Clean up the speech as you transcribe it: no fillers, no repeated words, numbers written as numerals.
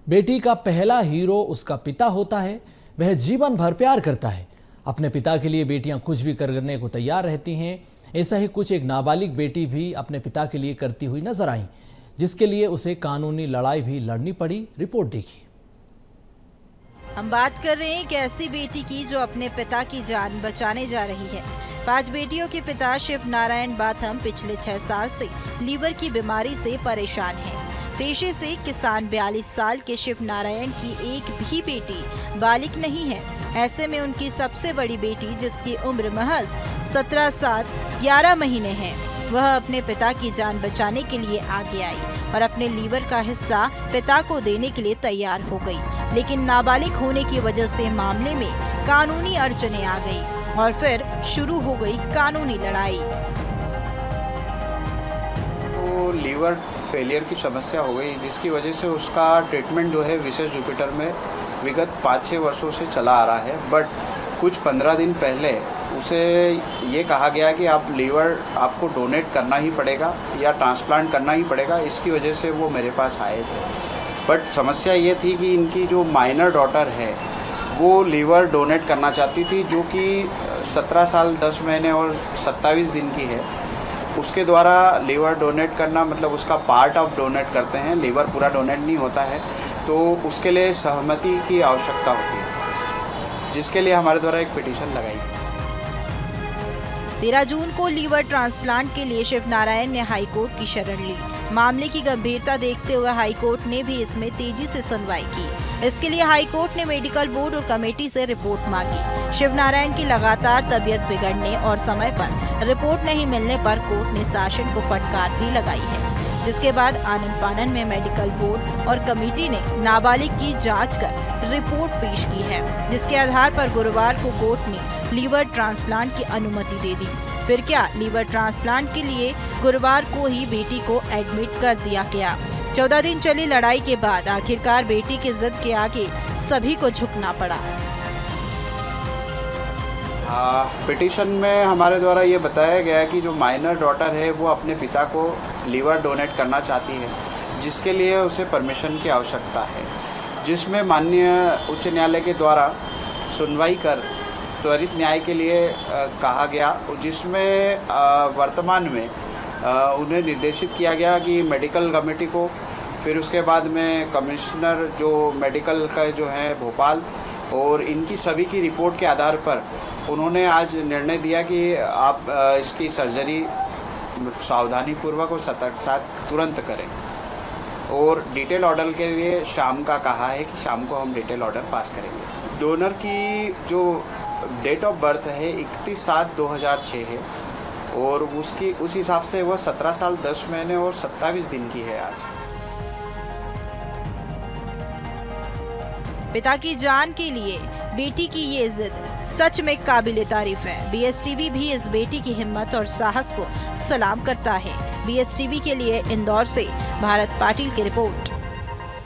बेटी का पहला हीरो उसका पिता होता है। वह जीवन भर प्यार करता है। अपने पिता के लिए बेटियां कुछ भी करने को तैयार रहती हैं। ऐसा ही कुछ एक नाबालिग बेटी भी अपने पिता के लिए करती हुई नजर आई, जिसके लिए उसे कानूनी लड़ाई भी लड़नी पड़ी। रिपोर्ट देखिए। हम बात कर रहे हैं एक ऐसी बेटी की जो अपने पिता की जान बचाने जा रही है। 5 बेटियों के पिता शिव नारायण बाथम पिछले 6 साल से लीवर की बीमारी से परेशान हैं। पेशे से किसान 42 साल के शिव नारायण की एक भी बेटी बालिग नहीं है। ऐसे में उनकी सबसे बड़ी बेटी, जिसकी उम्र महज 17 साल 11 महीने है, वह अपने पिता की जान बचाने के लिए आगे आई और अपने लीवर का हिस्सा पिता को देने के लिए तैयार हो गई। लेकिन नाबालिग होने की वजह से मामले में कानूनी अड़चनें आ गई और फिर शुरू हो गई कानूनी लड़ाई। तो लीवर फेलियर की समस्या हो गई, जिसकी वजह से उसका ट्रीटमेंट जो है विशेष जुपिटर में विगत 5-6 वर्षों से चला आ रहा है। बट कुछ 15 दिन पहले उसे ये कहा गया कि आप लीवर आपको डोनेट करना ही पड़ेगा या ट्रांसप्लांट करना ही पड़ेगा। इसकी वजह से वो मेरे पास आए थे। बट समस्या ये थी कि इनकी जो माइनर डॉटर है वो लीवर डोनेट करना चाहती थी, जो कि 17 साल 10 महीने और 27 दिन की है। उसके द्वारा लीवर डोनेट करना मतलब उसका पार्ट ऑफ डोनेट करते हैं, लीवर पूरा डोनेट नहीं होता है। तो उसके लिए सहमति की आवश्यकता होती है, जिसके लिए हमारे द्वारा एक पिटीशन लगाई। 13 जून को लीवर ट्रांसप्लांट के लिए शिव नारायण ने हाईकोर्ट की शरण ली। मामले की गंभीरता देखते हुए हाईकोर्ट ने भी इसमें तेजी से सुनवाई की। इसके लिए हाईकोर्ट ने मेडिकल बोर्ड और कमेटी से रिपोर्ट मांगी। शिव नारायण की लगातार तबीयत बिगड़ने और समय पर रिपोर्ट नहीं मिलने पर कोर्ट ने शासन को फटकार भी लगाई है, जिसके बाद आनन फानन में मेडिकल बोर्ड और कमेटी ने नाबालिग की जांच कर रिपोर्ट पेश की है, जिसके आधार पर गुरुवार को कोर्ट ने लीवर ट्रांसप्लांट की अनुमति दे दी। फिर क्या, लीवर ट्रांसप्लांट के लिए गुरुवार को ही बेटी को एडमिट कर दिया गया। 14 दिन चली लड़ाई के बाद आखिरकार बेटी की जिद के आगे सभी को झुकना पड़ा। पिटीशन में हमारे द्वारा ये बताया गया कि जो माइनर डॉटर है वो अपने पिता को लीवर डोनेट करना चाहती है, जिसके लिए उसे परमिशन की आवश्यकता है, जिसमें माननीय उच्च न्यायालय के द्वारा सुनवाई कर त्वरित न्याय के लिए कहा गया, जिसमें वर्तमान में उन्हें निर्देशित किया गया कि मेडिकल कमेटी को, फिर उसके बाद में कमिश्नर जो मेडिकल का जो है भोपाल, और इनकी सभी की रिपोर्ट के आधार पर उन्होंने आज निर्णय दिया कि आप इसकी सर्जरी सावधानीपूर्वक और सतर्क साथ तुरंत करें। और डिटेल ऑर्डर के लिए शाम का कहा है कि शाम को हम डिटेल ऑर्डर पास करेंगे। डोनर की जो डेट ऑफ बर्थ है 31/7/2006 है और उसकी उस हिसाब से वह 17 साल 10 महीने और 27 दिन की है आज। पिता की जान के लिए बेटी की ये जिद सच में काबिले तारीफ है। BSTV भी इस बेटी की हिम्मत और साहस को सलाम करता है। BSTV के लिए इंदौर से भारत पाटिल की रिपोर्ट।